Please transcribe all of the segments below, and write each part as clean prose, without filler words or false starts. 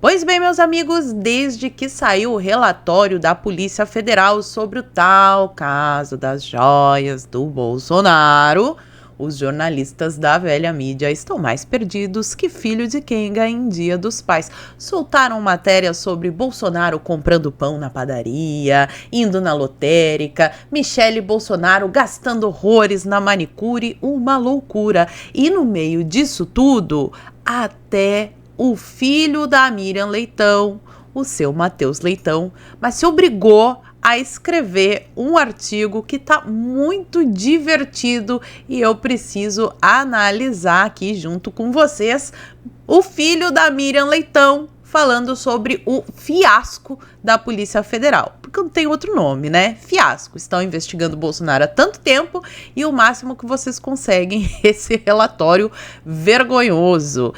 Pois bem, meus amigos, desde que saiu o relatório da Polícia Federal sobre o tal caso das joias do Bolsonaro, os jornalistas da velha mídia estão mais perdidos que filho de quenga em Dia dos Pais. Soltaram matéria sobre Bolsonaro comprando pão na padaria, indo na lotérica, Michele Bolsonaro gastando horrores na manicure, uma loucura. E no meio disso tudo, até o filho da Miriam Leitão, o seu Matheus Leitão, mas se obrigou a escrever um artigo que tá muito divertido e eu preciso analisar aqui junto com vocês. O filho da Miriam Leitão falando sobre o fiasco da Polícia Federal, porque não tem outro nome, né? Fiasco. Estão investigando o Bolsonaro há tanto tempo e o máximo que vocês conseguem é esse relatório vergonhoso.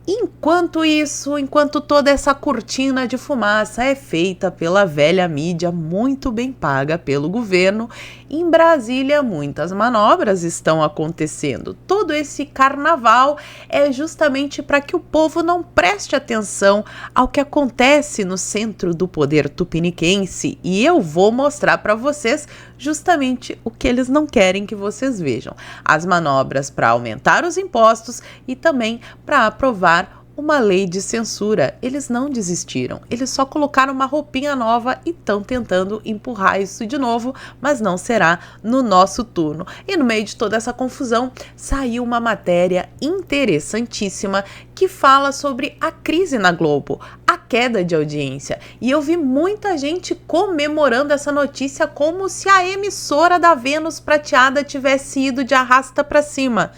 Enquanto isso, enquanto toda essa cortina de fumaça é feita pela velha mídia muito bem paga pelo governo, em Brasília muitas manobras estão acontecendo. Todo esse carnaval é justamente para que o povo não preste atenção ao que acontece no centro do poder tupiniquense, e eu vou mostrar para vocês justamente o que eles não querem que vocês vejam. As manobras para aumentar os impostos e também para aprovar uma lei de censura. Eles não desistiram, eles só colocaram uma roupinha nova e estão tentando empurrar isso de novo, mas não será no nosso turno. E no meio de toda essa confusão, saiu uma matéria interessantíssima que fala sobre a crise na Globo, a queda de audiência. E eu vi muita gente comemorando essa notícia como se a emissora da Vênus Prateada tivesse ido de arrasta para cima.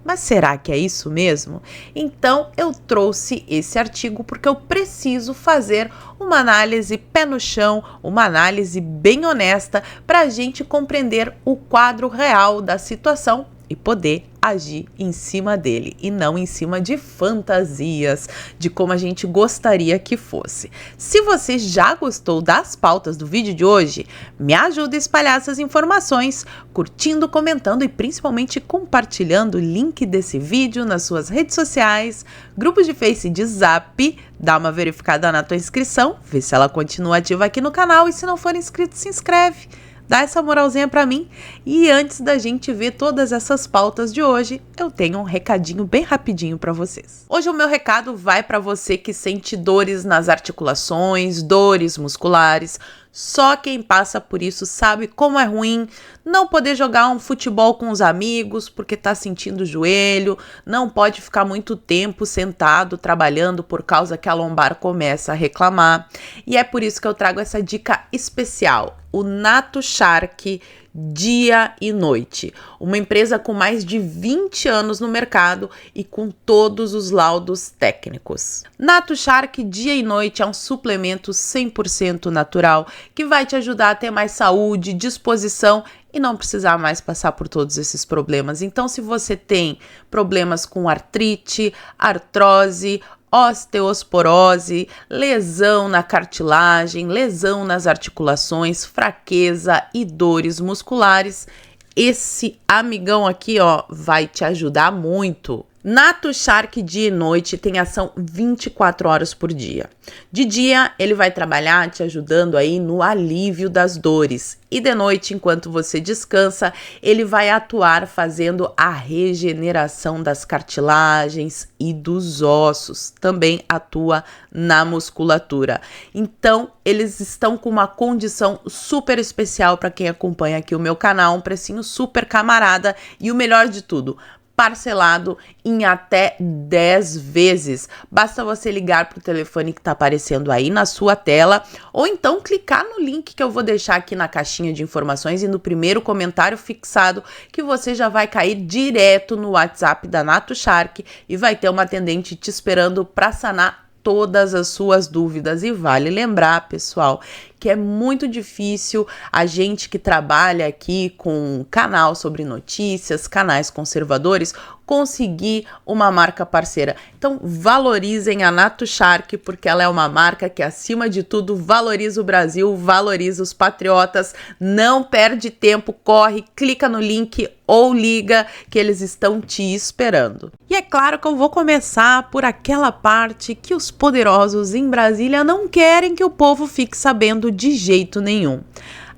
Mas será que é isso mesmo? Então eu trouxe esse artigo porque eu preciso fazer uma análise pé no chão, uma análise bem honesta para a gente compreender o quadro real da situação e poder agir em cima dele e não em cima de fantasias de como a gente gostaria que fosse. Se você já gostou das pautas do vídeo de hoje, me ajuda a espalhar essas informações, curtindo, comentando e principalmente compartilhando o link desse vídeo nas suas redes sociais, grupos de Face e de Zap, dá uma verificada na tua inscrição, vê se ela continua ativa aqui no canal e se não for inscrito, se inscreve. Dá essa moralzinha pra mim. E antes da gente ver todas essas pautas de hoje, eu tenho um recadinho bem rapidinho pra vocês. Hoje o meu recado vai pra você que sente dores nas articulações, dores musculares. Só quem passa por isso sabe como é ruim não poder jogar um futebol com os amigos porque tá sentindo o joelho, não pode ficar muito tempo sentado trabalhando por causa que a lombar começa a reclamar. E é por isso que eu trago essa dica especial, o NatoShark Dia e Noite, uma empresa com mais de 20 anos no mercado e com todos os laudos técnicos. NatoShark Dia e Noite é um suplemento 100% natural que vai te ajudar a ter mais saúde, disposição e não precisar mais passar por todos esses problemas. Então, se você tem problemas com artrite, artrose, osteoporose, lesão na cartilagem, lesão nas articulações, fraqueza e dores musculares, esse amigão aqui, ó, vai te ajudar muito. NatoShark Dia e Noite tem ação 24 horas por dia. De dia, ele vai trabalhar te ajudando aí no alívio das dores. E de noite, enquanto você descansa, ele vai atuar fazendo a regeneração das cartilagens e dos ossos. Também atua na musculatura. Então, eles estão com uma condição super especial para quem acompanha aqui o meu canal, um precinho super camarada e o melhor de tudo, parcelado em até 10 vezes. Basta você ligar para o telefone que está aparecendo aí na sua tela ou então clicar no link que eu vou deixar aqui na caixinha de informações e no primeiro comentário fixado que você já vai cair direto no WhatsApp da NatoShark e vai ter uma atendente te esperando para sanar todas as suas dúvidas. E vale lembrar, pessoal, que é muito difícil a gente que trabalha aqui com canal sobre notícias, canais conservadores, conseguir uma marca parceira. Então valorizem a Naturgy, porque ela é uma marca que, acima de tudo, valoriza o Brasil, valoriza os patriotas. Não perde tempo, corre, clica no link ou liga que eles estão te esperando. E é claro que eu vou começar por aquela parte que os poderosos em Brasília não querem que o povo fique sabendo de jeito nenhum.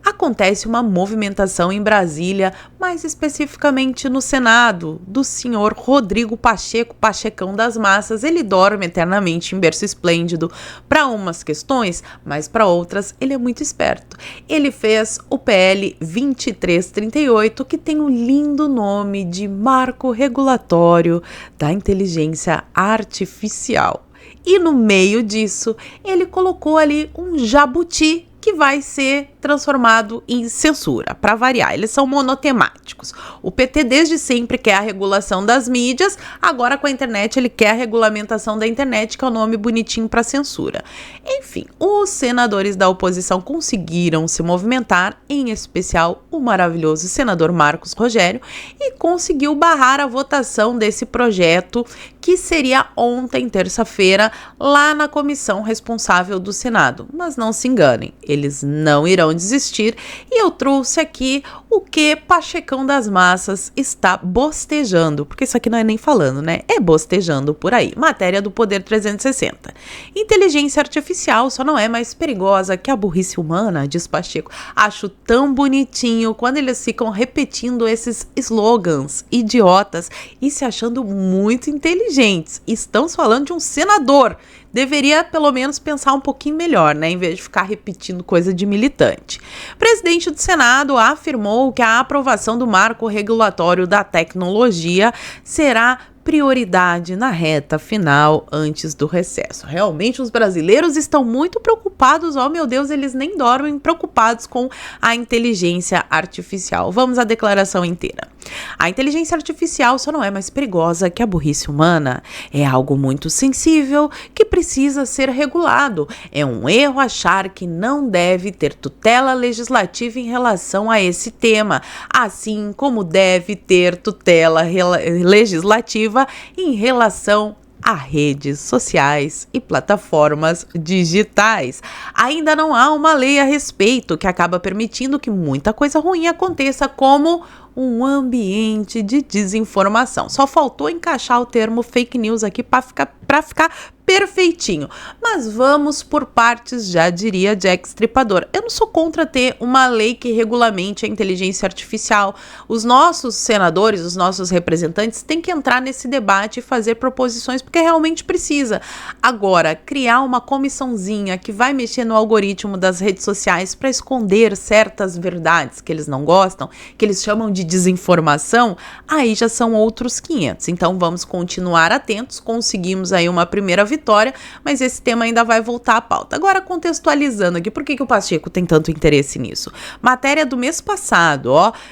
Acontece uma movimentação em Brasília, mais especificamente no Senado, do senhor Rodrigo Pacheco, Pachecão das massas. Ele dorme eternamente em berço esplêndido para umas questões, mas para outras ele é muito esperto. Ele fez o PL 2338, que tem o lindo nome de Marco Regulatório da Inteligência Artificial. E no meio disso, ele colocou ali um jabuti que vai ser transformado em censura, para variar. Eles são monotemáticos. O PT desde sempre quer a regulação das mídias, agora com a internet ele quer a regulamentação da internet, que é o nome bonitinho para censura. Enfim, os senadores da oposição conseguiram se movimentar, em especial o maravilhoso senador Marcos Rogério, e conseguiu barrar a votação desse projeto, que seria ontem, terça-feira, lá na comissão responsável do Senado. Mas não se enganem, eles não irão desistir, e eu trouxe aqui o que Pachecão das massas está bostejando, porque isso aqui não é nem falando, né? É bostejando por aí. Matéria do Poder 360. Inteligência artificial só não é mais perigosa que a burrice humana, diz Pacheco. Acho tão bonitinho quando eles ficam repetindo esses slogans idiotas e se achando muito inteligentes. Estamos falando de um senador. Deveria pelo menos pensar um pouquinho melhor, né? Em vez de ficar repetindo coisa de militante. O presidente do Senado afirmou que a aprovação do marco regulatório da tecnologia será prioridade na reta final antes do recesso. Realmente os brasileiros estão muito preocupados, oh meu Deus, eles nem dormem, preocupados com a inteligência artificial. Vamos à declaração inteira. A inteligência artificial só não é mais perigosa que a burrice humana. É algo muito sensível que precisa ser regulado. É um erro achar que não deve ter tutela legislativa em relação a esse tema, assim como deve ter tutela legislativa em relação a redes sociais e plataformas digitais. Ainda não há uma lei a respeito que acaba permitindo que muita coisa ruim aconteça, como um ambiente de desinformação. Só faltou encaixar o termo fake news aqui para ficar perfeitinho. Mas vamos por partes, já diria Jack Stripador. Eu não sou contra ter uma lei que regulamente a inteligência artificial. Os nossos senadores, os nossos representantes têm que entrar nesse debate e fazer proposições, porque realmente precisa. Agora, criar uma comissãozinha que vai mexer no algoritmo das redes sociais para esconder certas verdades que eles não gostam, que eles chamam de desinformação, aí já são outros 500. Então vamos continuar atentos. Conseguimos aí uma primeira vitória, mas esse tema ainda vai voltar à pauta. Agora, contextualizando aqui, por que o Pacheco tem tanto interesse nisso? Matéria do mês passado,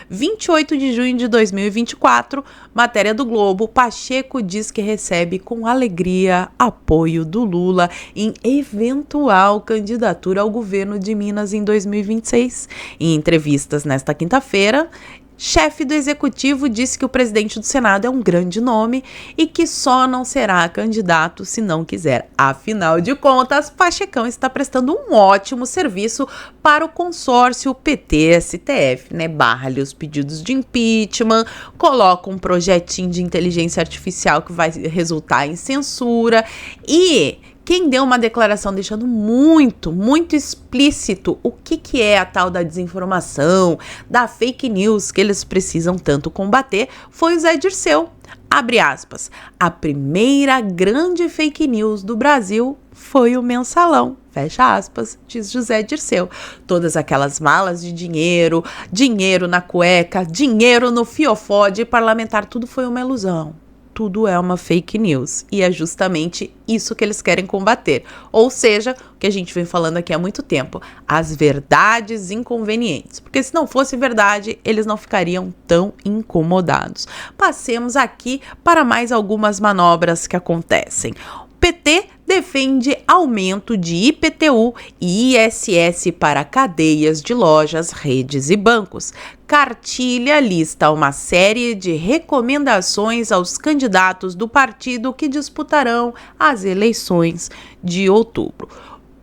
28 de junho de 2024, matéria do Globo. Pacheco diz que recebe com alegria apoio do Lula em eventual candidatura ao governo de Minas em 2026. Em entrevistas nesta quinta-feira, chefe do executivo disse que o presidente do Senado é um grande nome e que só não será candidato se não quiser. Afinal de contas, Pachecão está prestando um ótimo serviço para o consórcio PT-STF, né? Barra-lhe os pedidos de impeachment, coloca um projetinho de inteligência artificial que vai resultar em censura e quem deu uma declaração deixando muito explícito o que é a tal da desinformação, da fake news que eles precisam tanto combater, foi o Zé Dirceu. Abre aspas. A primeira grande fake news do Brasil foi o mensalão. Fecha aspas, diz José Dirceu. Todas aquelas malas de dinheiro, dinheiro na cueca, dinheiro no fiofó de parlamentar, tudo foi uma ilusão. Tudo é uma fake news. E é justamente isso que eles querem combater. Ou seja, o que a gente vem falando aqui há muito tempo, as verdades inconvenientes. Porque se não fosse verdade, eles não ficariam tão incomodados. Passemos aqui para mais algumas manobras que acontecem. PT defende aumento de IPTU e ISS para cadeias de lojas, redes e bancos. Cartilha lista uma série de recomendações aos candidatos do partido que disputarão as eleições de outubro.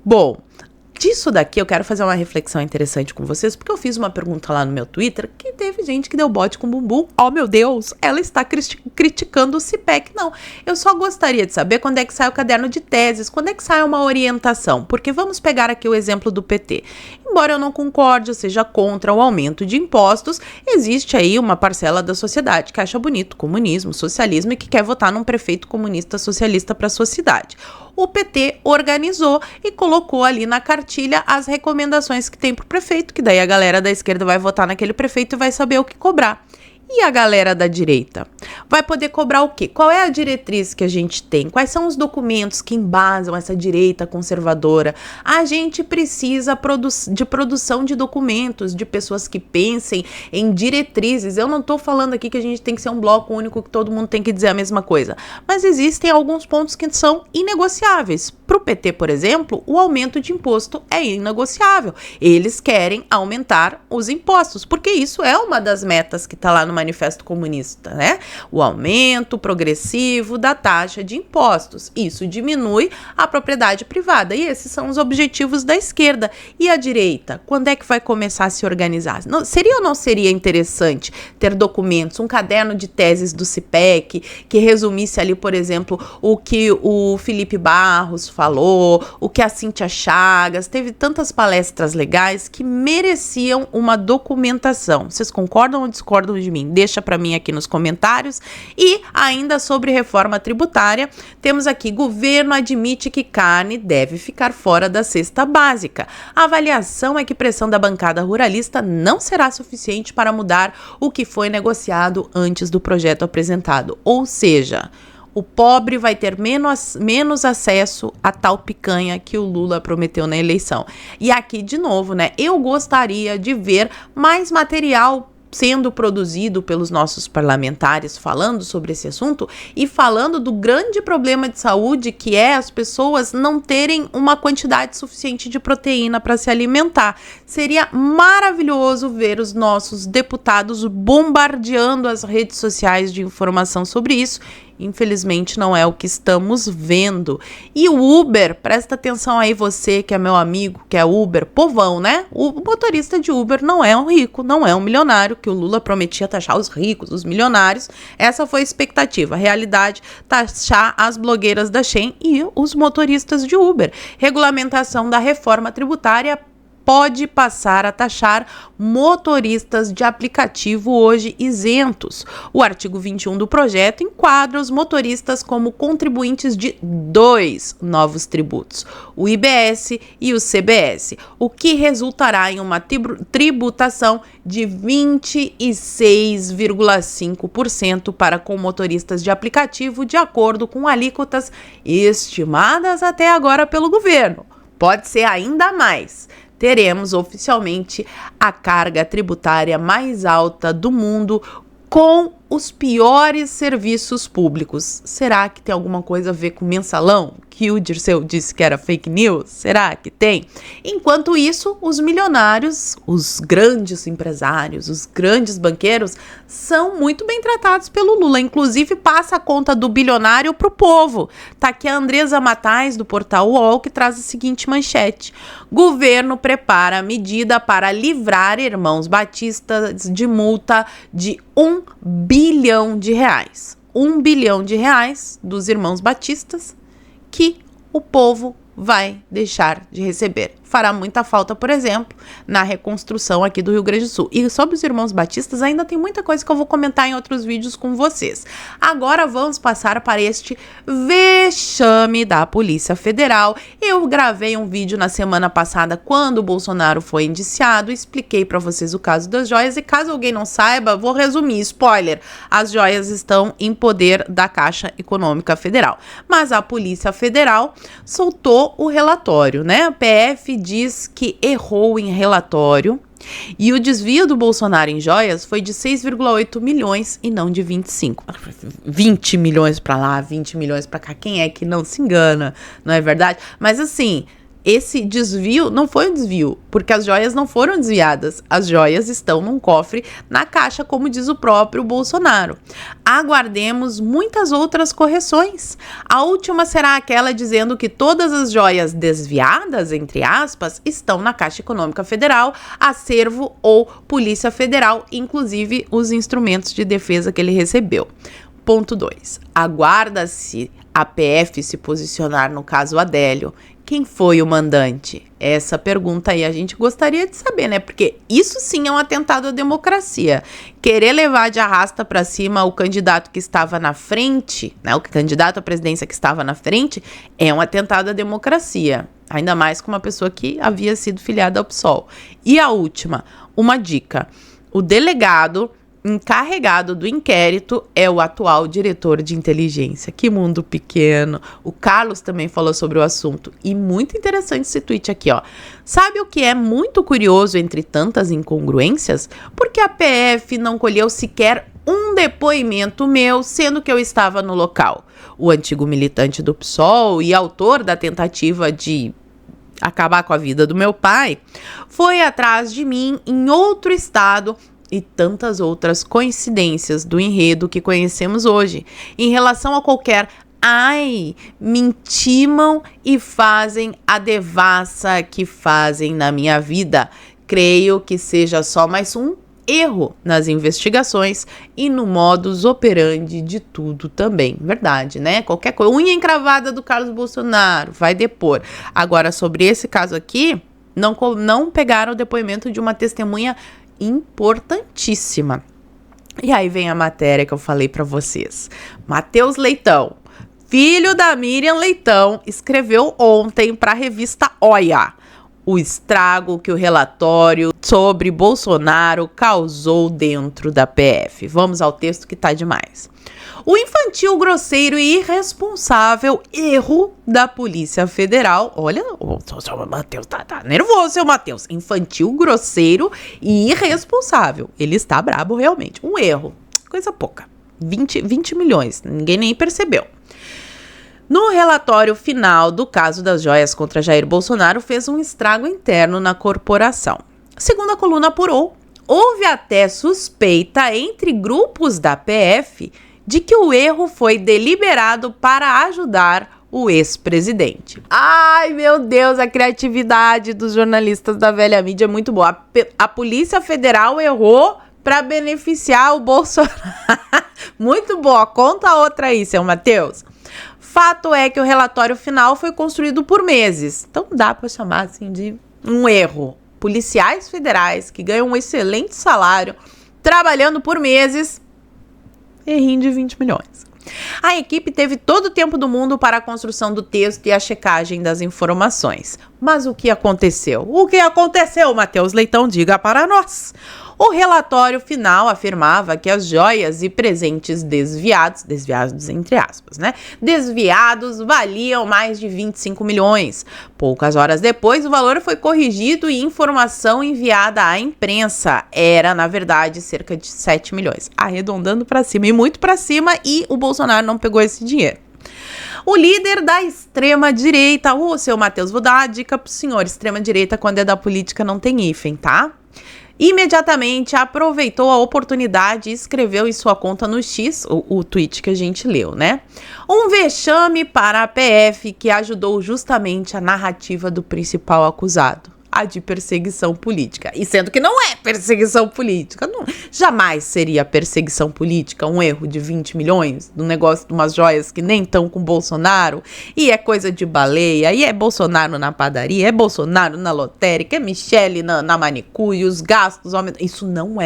Bom, disso daqui eu quero fazer uma reflexão interessante com vocês, porque eu fiz uma pergunta lá no meu Twitter que teve gente que deu bote com bumbum. Oh, meu Deus, ela está criticando o CPEC. Não, eu só gostaria de saber quando é que sai o caderno de teses, quando é que sai uma orientação, porque vamos pegar aqui o exemplo do PT. Embora eu não concorde ou seja contra o aumento de impostos, existe aí uma parcela da sociedade que acha bonito comunismo, socialismo e que quer votar num prefeito comunista socialista para sua cidade. O PT organizou e colocou ali na cartilha as recomendações que tem para o prefeito, que daí a galera da esquerda vai votar naquele prefeito e vai saber o que cobrar. E a galera da direita? Vai poder cobrar o quê? Qual é a diretriz que a gente tem? Quais são os documentos que embasam essa direita conservadora? A gente precisa de produção de documentos, de pessoas que pensem em diretrizes. Eu não estou falando aqui que a gente tem que ser um bloco único, que todo mundo tem que dizer a mesma coisa. Mas existem alguns pontos que são inegociáveis. Para o PT, por exemplo, o aumento de imposto é inegociável. Eles querem aumentar os impostos, porque isso é uma das metas que está lá no Manifesto Comunista, né? O aumento progressivo da taxa de impostos. Isso diminui a propriedade privada. E esses são os objetivos da esquerda. E a direita? Quando é que vai começar a se organizar? Seria ou não seria interessante ter documentos, um caderno de teses do CPEC, que resumisse ali, por exemplo, o que o Felipe Barros falou, o que a Cíntia Chagas, teve tantas palestras legais que mereciam uma documentação. Vocês concordam ou discordam de mim? Deixa para mim aqui nos comentários. E ainda sobre reforma tributária, temos aqui: governo admite que carne deve ficar fora da cesta básica. A avaliação é que pressão da bancada ruralista não será suficiente para mudar o que foi negociado antes do projeto apresentado. Ou seja, o pobre vai ter menos acesso a tal picanha que o Lula prometeu na eleição. E aqui, de novo, né? Eu gostaria de ver mais material sendo produzido pelos nossos parlamentares falando sobre esse assunto e falando do grande problema de saúde que é as pessoas não terem uma quantidade suficiente de proteína para se alimentar. Seria maravilhoso ver os nossos deputados bombardeando as redes sociais de informação sobre isso. Infelizmente não é o que estamos vendo. E o Uber, presta atenção aí você que é meu amigo, que é Uber, povão, né? O motorista de Uber não é um rico, não é um milionário, que o Lula prometia taxar os ricos, os milionários. Essa foi a expectativa. A realidade, taxar as blogueiras da Shein e os motoristas de Uber. Regulamentação da reforma tributária pode passar a taxar motoristas de aplicativo hoje isentos. O artigo 21 do projeto enquadra os motoristas como contribuintes de 2 novos tributos, o IBS e o CBS, o que resultará em uma tributação de 26,5% para com motoristas de aplicativo, de acordo com alíquotas estimadas até agora pelo governo. Pode ser ainda mais. Teremos oficialmente a carga tributária mais alta do mundo com os piores serviços públicos. Será que tem alguma coisa a ver com o mensalão? Que o Dirceu disse que era fake news? Será que tem? Enquanto isso, os milionários, os grandes empresários, os grandes banqueiros são muito bem tratados pelo Lula. Inclusive, passa a conta do bilionário para o povo. Tá aqui a Andresa Matais, do portal UOL, que traz a seguinte manchete: governo prepara a medida para livrar irmãos batistas de multa de R$1 bilhão. R$1 bilhão dos irmãos batistas que o povo vai deixar de receber. Fará muita falta, por exemplo, na reconstrução aqui do Rio Grande do Sul. E sobre os irmãos batistas, ainda tem muita coisa que eu vou comentar em outros vídeos com vocês. Agora vamos passar para este vexame da Polícia Federal. Eu gravei um vídeo na semana passada, quando o Bolsonaro foi indiciado, expliquei para vocês o caso das joias, e caso alguém não saiba, vou resumir, spoiler, as joias estão em poder da Caixa Econômica Federal. Mas a Polícia Federal soltou o relatório, né? A PF diz que errou em relatório E o desvio do Bolsonaro em joias foi de 6,8 milhões e não de 25. 20 milhões para lá, 20 milhões para cá. Quem é que não se engana? Não é verdade? Mas assim, esse desvio não foi um desvio, porque as joias não foram desviadas. As joias estão num cofre na caixa, como diz o próprio Bolsonaro. Aguardemos muitas outras correções. A última será aquela dizendo que todas as joias desviadas, entre aspas, estão na Caixa Econômica Federal, acervo ou Polícia Federal, inclusive os instrumentos de defesa que ele recebeu. Ponto 2. Aguarda-se a PF se posicionar no caso Adélio. Quem foi o mandante? Essa pergunta aí a gente gostaria de saber, né? Porque isso sim é um atentado à democracia. Querer levar de arrasta para cima o candidato que estava na frente, né? O candidato à presidência que estava na frente, é um atentado à democracia. Ainda mais com uma pessoa que havia sido filiada ao PSOL. E a última, uma dica. O delegado encarregado do inquérito é o atual diretor de inteligência. Que mundo pequeno. O Carlos também falou sobre o assunto. E muito interessante esse tweet aqui, ó. Sabe o que é muito curioso entre tantas incongruências? Porque a PF não colheu sequer um depoimento meu, sendo que eu estava no local. O antigo militante do PSOL e autor da tentativa de acabar com a vida do meu pai foi atrás de mim em outro estado e tantas outras coincidências do enredo que conhecemos hoje. Em relação a qualquer me intimam e fazem a devassa que fazem na minha vida. Creio que seja só mais um erro nas investigações e no modus operandi de tudo também. Verdade, né? Qualquer coisa. Unha encravada do Carlos Bolsonaro, vai depor. Agora, sobre esse caso aqui, não pegaram o depoimento de uma testemunha importantíssima. E aí vem a matéria que eu falei para vocês. Matheus Leitão, filho da Miriam Leitão, escreveu ontem para a revista Olha o estrago que o relatório sobre Bolsonaro causou dentro da PF. Vamos ao texto que tá demais. O infantil, grosseiro e irresponsável erro da Polícia Federal. Olha, o Matheus tá nervoso, seu Matheus. Infantil, grosseiro e irresponsável. Ele está brabo realmente. Um erro. Coisa pouca. 20 milhões. Ninguém nem percebeu. No relatório final do caso das joias contra Jair Bolsonaro, fez um estrago interno na corporação. Segundo a coluna apurou, houve até suspeita entre grupos da PF de que o erro foi deliberado para ajudar o ex-presidente. Ai, meu Deus, a criatividade dos jornalistas da velha mídia é muito boa. A Polícia Federal errou para beneficiar o Bolsonaro. Muito boa. Conta outra aí, seu Matheus. Fato é que o relatório final foi construído por meses. Então dá para chamar assim de um erro. Policiais federais que ganham um excelente salário, trabalhando por meses, errinho de 20 milhões. A equipe teve todo o tempo do mundo para a construção do texto e a checagem das informações. Mas o que aconteceu? O que aconteceu, Matheus Leitão? Diga para nós. O relatório final afirmava que as joias e presentes desviados entre aspas, né? Desviados valiam mais de 25 milhões. Poucas horas depois, o valor foi corrigido e informação enviada à imprensa era, na verdade, cerca de 7 milhões. Arredondando para cima e muito para cima, e o Bolsonaro não pegou esse dinheiro. O líder da extrema-direita, o seu Matheus, vou dar uma dica pro senhor, extrema-direita quando é da política não tem hífen, tá? Imediatamente aproveitou a oportunidade e escreveu em sua conta no X, o tweet que a gente leu, né? Um vexame para a PF que ajudou justamente a narrativa do principal acusado, a de perseguição política. E sendo que não é perseguição política, jamais seria perseguição política, um erro de 20 milhões, um negócio de umas joias que nem estão com Bolsonaro, e é coisa de baleia, e é Bolsonaro na padaria, é Bolsonaro na lotérica, é Michele na manicure, os gastos aumentam. Isso não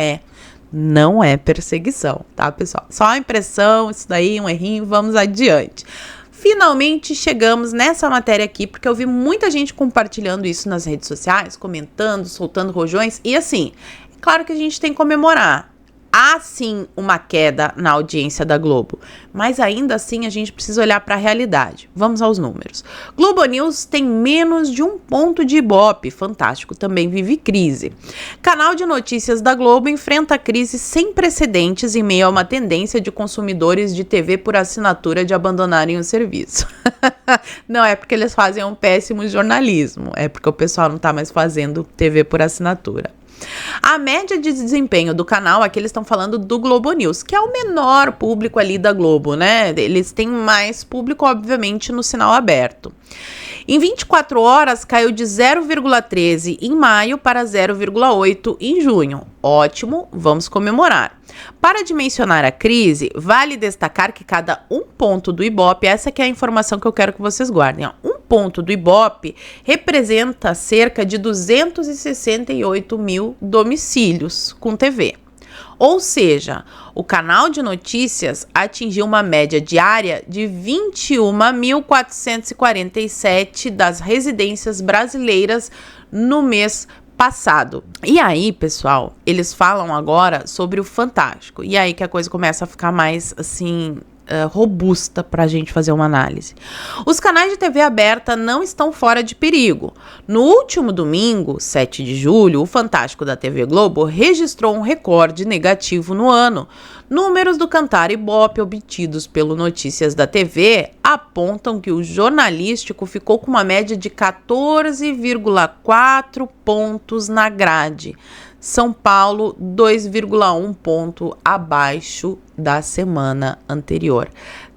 é perseguição, tá, pessoal? Só a impressão, isso daí, um errinho, vamos adiante. Finalmente chegamos nessa matéria aqui, porque eu vi muita gente compartilhando isso nas redes sociais, comentando, soltando rojões, e assim, é claro que a gente tem que comemorar. há sim uma queda na audiência da Globo, mas ainda assim a gente precisa olhar para a realidade. Vamos aos números. Globo News tem menos de 1 ponto de Ibope, Fantástico também vive crise. Canal de notícias da Globo enfrenta crise sem precedentes em meio a uma tendência de consumidores de TV por assinatura de abandonarem o serviço. Não é porque eles fazem um péssimo jornalismo, é porque o pessoal não está mais fazendo TV por assinatura. A média de desempenho do canal, aqui eles estão falando do Globo News, que é o menor público ali da Globo, né? Eles têm mais público, obviamente, no sinal aberto. Em 24 horas, caiu de 0,13 em maio para 0,8 em junho. Ótimo, vamos comemorar. Para dimensionar a crise, vale destacar que cada 1 ponto do Ibope, essa que é a informação que eu quero que vocês guardem, ó, 1 ponto do Ibope representa cerca de 268 mil domicílios com TV. Ou seja, o canal de notícias atingiu uma média diária de 21.447 das residências brasileiras no mês passado. E aí, pessoal, eles falam agora sobre o Fantástico. E aí que a coisa começa a ficar mais, assim, robusta para a gente fazer uma análise. Os canais de TV aberta não estão fora de perigo. No último domingo, 7 de julho, o Fantástico da TV Globo registrou um recorde negativo no ano. Números do Cantar Ibope obtidos pelo Notícias da TV apontam que o jornalístico ficou com uma média de 14,4 pontos na grade. São Paulo, 2,1 ponto abaixo da semana anterior.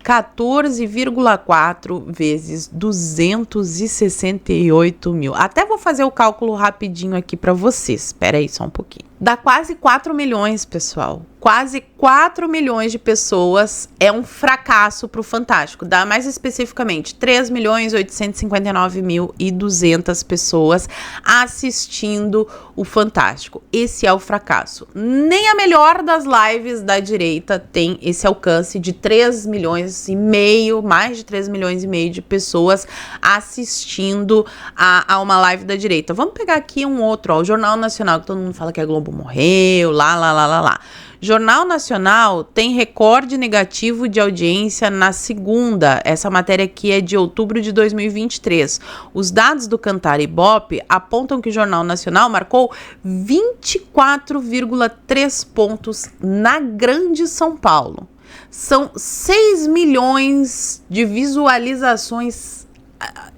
14,4 vezes 268 mil. Até vou fazer o cálculo rapidinho aqui para vocês. Espera aí só um pouquinho. Dá quase 4 milhões, pessoal. Quase 4 milhões de pessoas é um fracasso para o Fantástico. Dá mais especificamente 3.859.200 pessoas assistindo o Fantástico. Esse é o fracasso. Nem a melhor das lives da direita tem esse alcance de 3 milhões e meio, mais de 3 milhões e meio de pessoas assistindo a uma live da direita. Vamos pegar aqui um outro, ó, o Jornal Nacional, que todo mundo fala que a Globo morreu, lá. Jornal Nacional tem recorde negativo de audiência na segunda. Essa matéria aqui é de outubro de 2023. Os dados do Cantar Ibope apontam que o Jornal Nacional marcou 24,3 pontos na Grande São Paulo. São 6 milhões de visualizações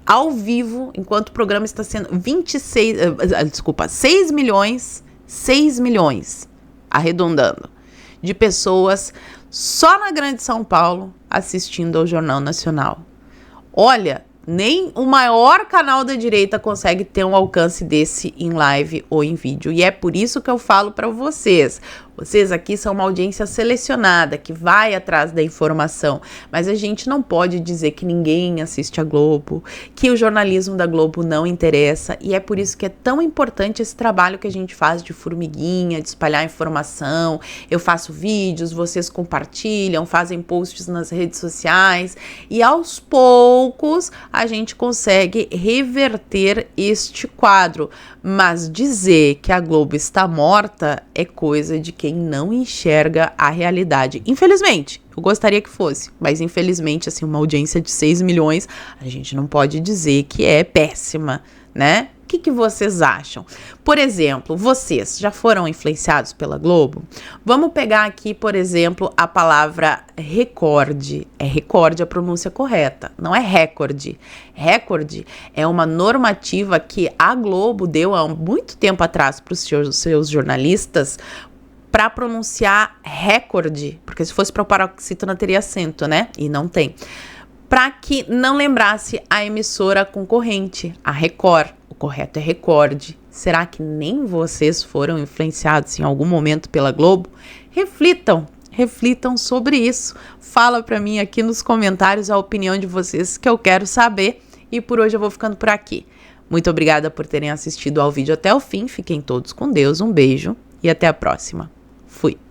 ao vivo, enquanto o programa está sendo 6 milhões, arredondando, de pessoas só na Grande São Paulo assistindo ao Jornal Nacional. Olha, nem o maior canal da direita consegue ter um alcance desse em live ou em vídeo. E é por isso que eu falo para vocês. Vocês aqui são uma audiência selecionada, que vai atrás da informação, mas a gente não pode dizer que ninguém assiste a Globo, que o jornalismo da Globo não interessa, e é por isso que é tão importante esse trabalho que a gente faz de formiguinha, de espalhar informação. Eu faço vídeos, vocês compartilham, fazem posts nas redes sociais, e aos poucos a gente consegue reverter este quadro, mas dizer que a Globo está morta é coisa de quem não enxerga a realidade. Infelizmente, eu gostaria que fosse, mas infelizmente, assim, uma audiência de 6 milhões, a gente não pode dizer que é péssima, né? O que vocês acham? Por exemplo, vocês já foram influenciados pela Globo? Vamos pegar aqui, por exemplo, a palavra recorde. É recorde a pronúncia correta, não é recorde. Recorde é uma normativa que a Globo deu há muito tempo atrás para os seus jornalistas para pronunciar recorde, porque se fosse para o paroxítona teria acento, né? E não tem. Para que não lembrasse a emissora concorrente, a Record. O correto é recorde. Será que nem vocês foram influenciados em algum momento pela Globo? Reflitam sobre isso. Fala para mim aqui nos comentários a opinião de vocês, que eu quero saber. E por hoje eu vou ficando por aqui. Muito obrigada por terem assistido ao vídeo até o fim. Fiquem todos com Deus. Um beijo e até a próxima. Fui.